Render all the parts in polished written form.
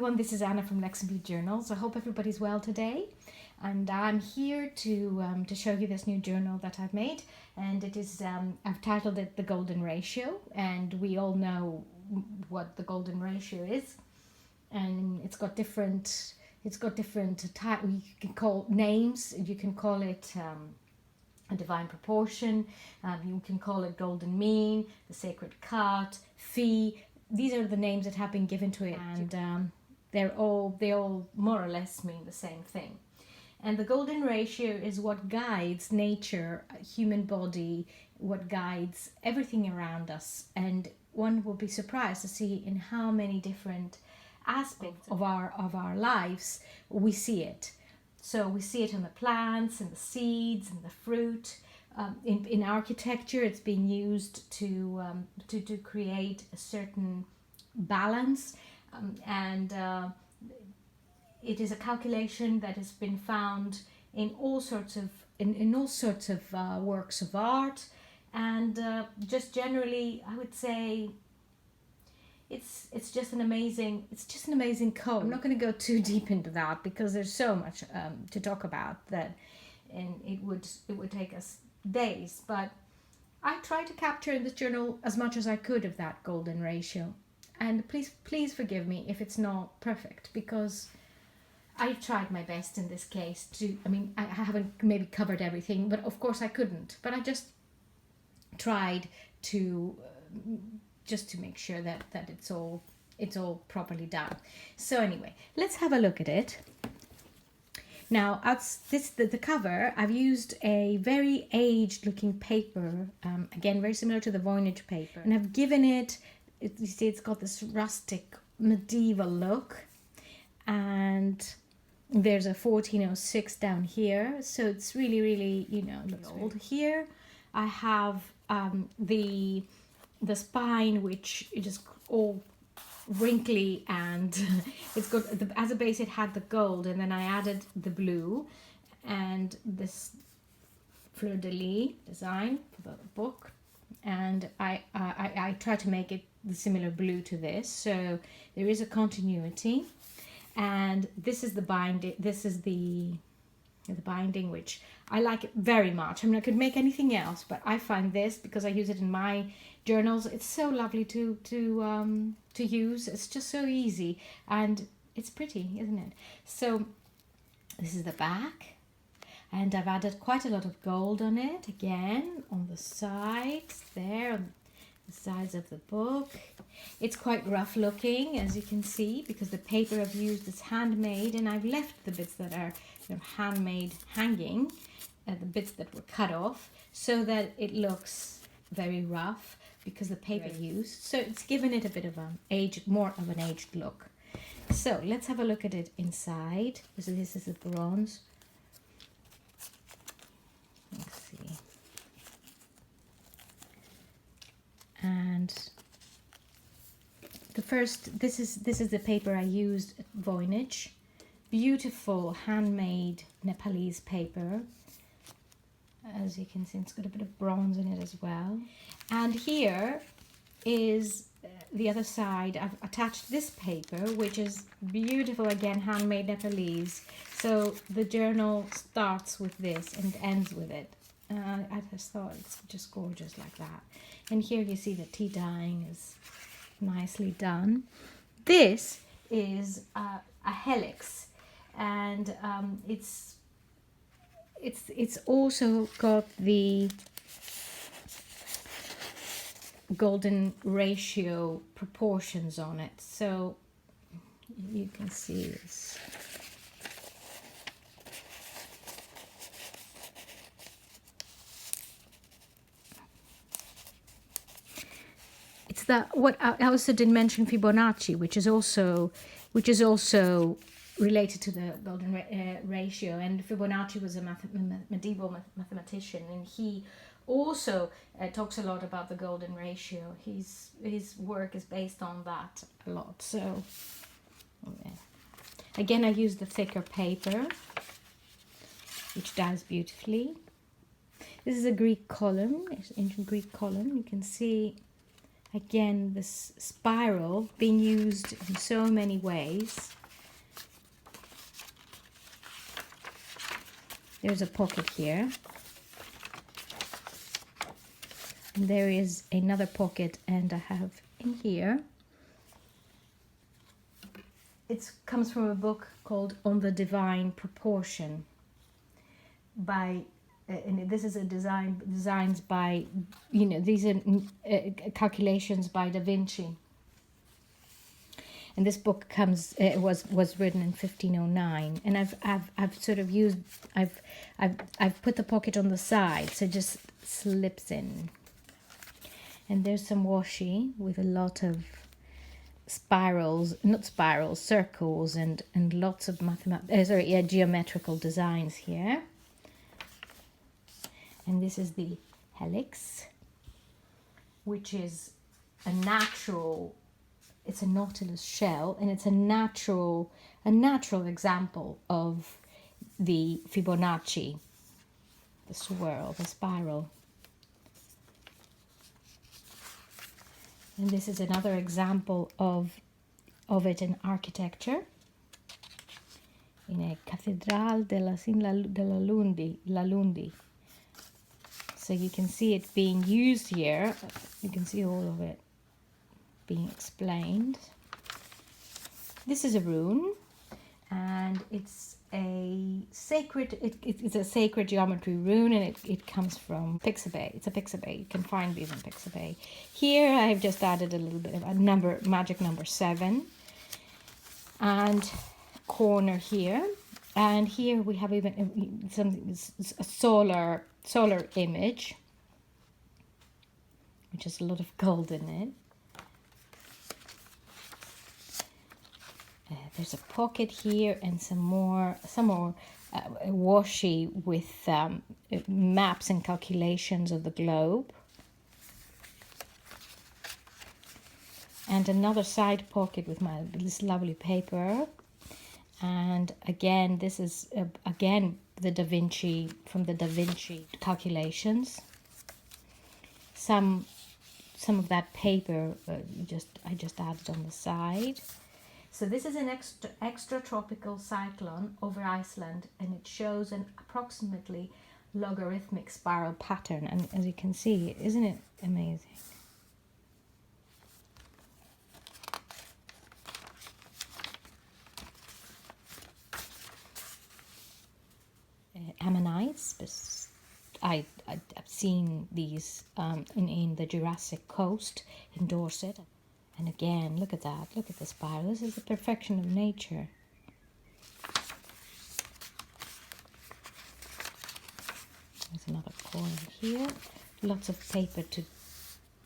everyone, this is Anna from Lexington Journals. I hope everybody's well today, and I'm here to show you this new journal that I've made, and it is I've titled it The Golden Ratio, and we all know what the golden ratio is, and it's got different type. You can call names. You can call it a divine proportion. You can call it golden mean, the sacred cut, phi. These are the names that have been given to it, and they all more or less mean the same thing. And the golden ratio is what guides nature, human body, what guides everything around us. And one will be surprised to see in how many different aspects of our lives we see it. So we see it in the plants, in the seeds, in the fruit. In architecture, it's being used to create a certain balance, and it is a calculation that has been found in all sorts of works of art, and just generally, I would say it's just an amazing code. I'm not going to go too deep into that because there's so much to talk about that, and it would take us days, but I tried to capture in this journal as much as I could of that golden ratio, and please forgive me if it's not perfect, because I've tried my best in this case I haven't maybe covered everything, but of course I couldn't, but I just tried to make sure that it's all properly done. So anyway, let's have a look at it. Now, the cover, I've used a very aged looking paper, again, very similar to the Voynich paper. And I've given it, you see it's got this rustic medieval look. And there's a 1406 down here. So it's really, really, looks old. Here I have the spine, which is just all wrinkly, and it's got as a base it had the gold, and then I added the blue and this fleur-de-lis design for the book, and I try to make it the similar blue to this, so there is a continuity. And this is the binding. This is the binding, which I like very much. I mean, I could make anything else, but I find this, because I use it in my journals, it's so lovely to use. It's just so easy, and it's pretty, isn't it? So this is the back, and I've added quite a lot of gold on it, again on the sides there, on the sides of the book. It's quite rough looking, as you can see, because the paper I've used is handmade, and I've left the bits that are handmade hanging, the bits that were cut off, so that it looks very rough because the paper used. So it's given it a bit of more of an aged look. So let's have a look at it inside. So this is the bronze. Let's see. And this is the paper I used at Voynich. Beautiful handmade Nepalese paper. As you can see, it's got a bit of bronze in it as well. And here is the other side. I've attached this paper, which is beautiful, again, handmade Nepalese. So the journal starts with this and ends with it. I just thought it's just gorgeous like that. And here you see the tea dyeing is nicely done. This is a helix, and it's also got the golden ratio proportions on it, so you can see this. It's what I also didn't mention, Fibonacci, which is also related to the golden ratio. And Fibonacci was a medieval mathematician, and he also talks a lot about the golden ratio. His work is based on that a lot. So again, I used the thicker paper, which dyes beautifully. This is a Greek column. It's ancient Greek column. You can see Again, this spiral being used in so many ways. There's a pocket here. And there is another pocket, and I have in here. It comes from a book called On the Divine Proportion by, and this is a designs by, you know, these are calculations by Da Vinci. And this book was written in 1509, and I've sort of used, I've put the pocket on the side, so it just slips in. And there's some washi with a lot of circles and lots of geometrical designs here. And this is the Helix, which is it's a nautilus shell, and it's a natural example of the Fibonacci, the swirl, the spiral. And this is another example of it in architecture, in a Cathedral della Lundi. So you can see it being used here. You can see all of it being explained. This is a rune, and it's a sacred. It's a sacred geometry rune, and it comes from Pixabay. It's a Pixabay. You can find these on Pixabay. Here I've just added a little bit of a magic number 7, and corner here, and here we have even a solar image, which has a lot of gold in it. There's a pocket here and some more washi with maps and calculations of the globe. And another side pocket with this lovely paper. And again, this is again the Da Vinci, from the Da Vinci calculations. Some of that paper I just added on the side. So this is an extratropical cyclone over Iceland, and it shows an approximately logarithmic spiral pattern. And as you can see, isn't it amazing? Ammonites. I've seen these in the Jurassic Coast in Dorset. And again, look at that. Look at the spiral. This is the perfection of nature. There's another corner here. Lots of paper to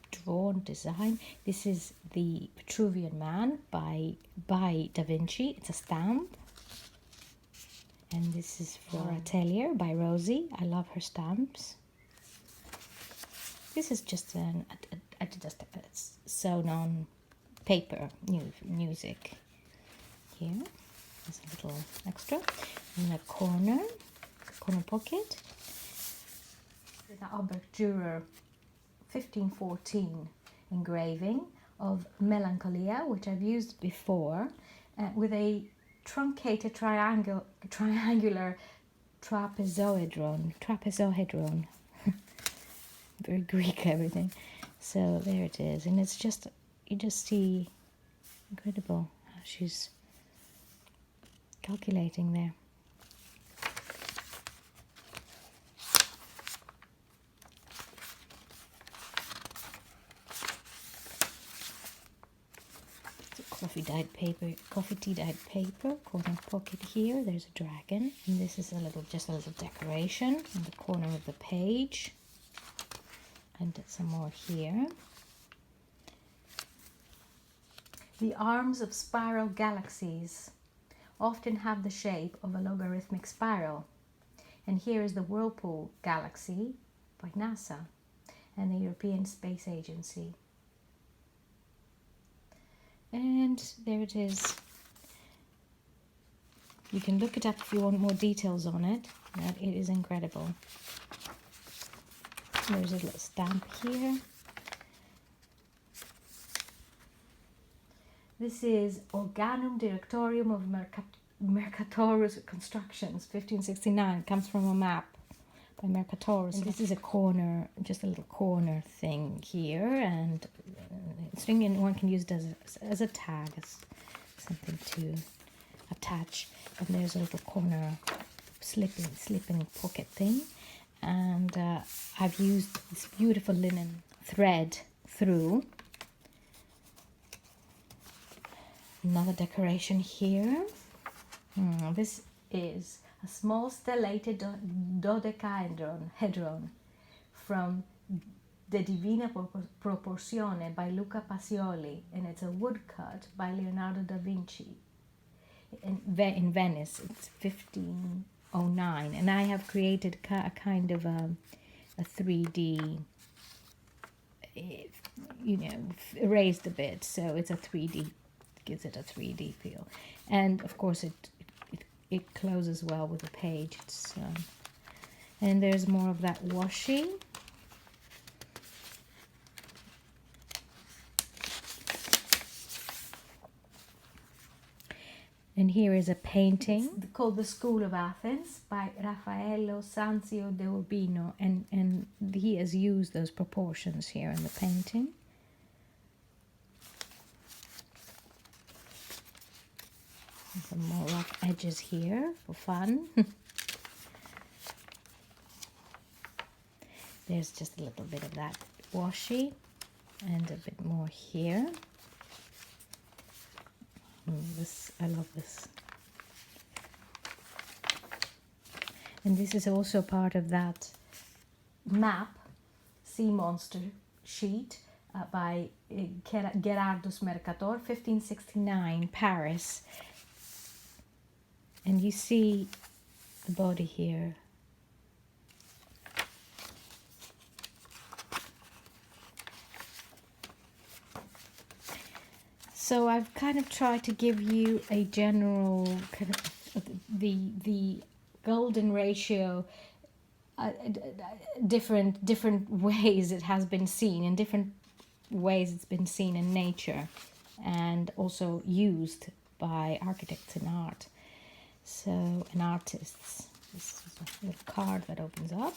draw and design. This is the Vitruvian Man by Da Vinci. It's a stamp. And this is for Atelier by Rosie. I love her stamps. This is just just sewn on paper music. Here there's a little extra in the corner pocket. The Albert Dürer 1514 engraving of Melancholia, which I've used before, with a truncated triangular trapezohedron. Very Greek, everything. So there it is, and it's just, you just see incredible how she's calculating there. Coffee tea dyed paper, corner pocket here. There's a dragon, and this is just a little decoration in the corner of the page. And some more here. The arms of spiral galaxies often have the shape of a logarithmic spiral. And here is the Whirlpool Galaxy by NASA and the European Space Agency. And there it is. You can look it up if you want more details on it. It is incredible. There's a little stamp here. This is Organum Directorium of Mercatorus Constructions, 1569. It comes from a map by Mercatorus. And this is a corner, just a little corner thing here, and string, and one can use it as a tag, as something to attach. And there's a little corner slipping pocket thing, and I've used this beautiful linen thread through. Another decoration here. This is a small stellated dodecahedron from De Divina Proporzione by Luca Pacioli, and it's a woodcut by Leonardo da Vinci in Venice. It's 1509, and I have created a kind of a 3D, erased a bit, so it's a 3D, gives it a 3D feel. And of course it closes well with the page. And there's more of that washi. And here is a painting. It's called The School of Athens by Raffaello Sanzio de Urbino, and he has used those proportions here in the painting. Some more rough edges here for fun. There's just a little bit of that washi and a bit more here. I love this. And this is also part of that map, Sea Monster sheet by Gerardus Mercator, 1569, Paris. And you see the body here. So I've kind of tried to give you a general kind of the golden ratio, different ways it has been seen, in different ways it's been seen in nature, and also used by architects in art. So, and artists. This is a little card that opens up.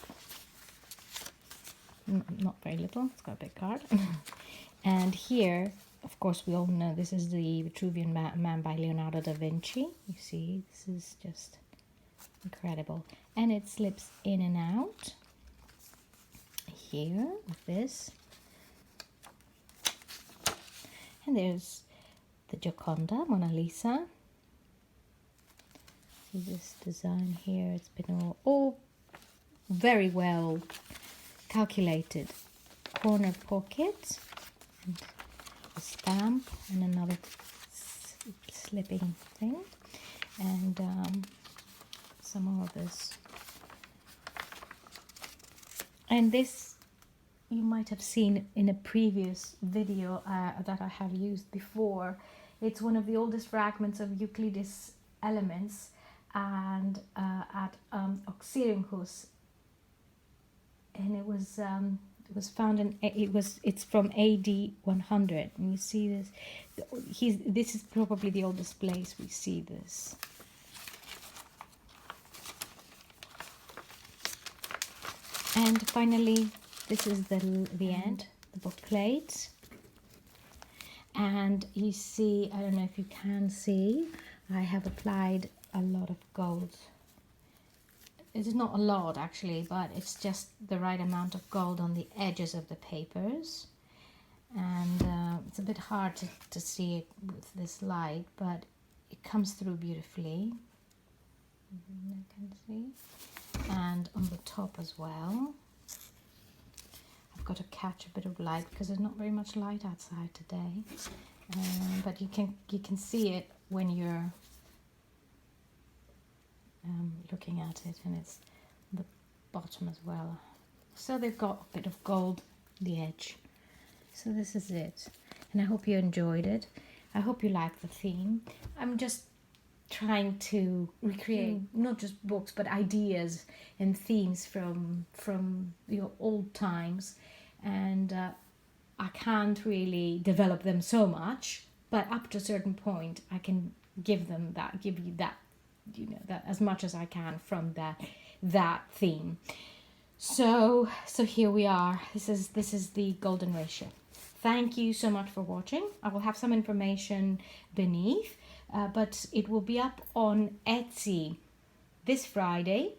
Not very little, it's got a big card. And here, of course, we all know this is the Vitruvian Man by Leonardo da Vinci. You see, this is just incredible. And it slips in and out here with this. And there's the Gioconda, Mona Lisa. This design here, it's been all very well calculated. Corner pocket, and a stamp, and another slipping thing, and some more of this. And this you might have seen in a previous video that I have used before. It's one of the oldest fragments of Euclid's Elements, and at Oxyrhynchus, and it was found in it's from AD 100, and you see this. This is probably the oldest place we see this. And finally, this is the end, the book plate. And you see, I don't know if you can see, I have applied a lot of gold. It is not a lot actually, but it's just the right amount of gold on the edges of the papers. And it's a bit hard to see it with this light, but it comes through beautifully. You can see. And on the top as well. I've got to catch a bit of light because there's not very much light outside today. But you can see it when you're looking at it, and it's the bottom as well. So they've got a bit of gold on the edge. So this is it, and I hope you enjoyed it. I hope you like the theme. I'm just trying to recreate not just books but ideas and themes from old times, and I can't really develop them so much but up to a certain point I can give you that, that as much as I can from that theme. So here we are. This is the golden ratio. Thank you so much for watching. I will have some information beneath, but it will be up on Etsy this Friday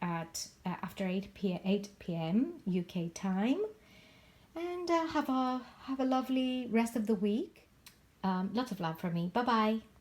at after 8 p.m. UK time. And have a lovely rest of the week. Lots of love from me. Bye bye.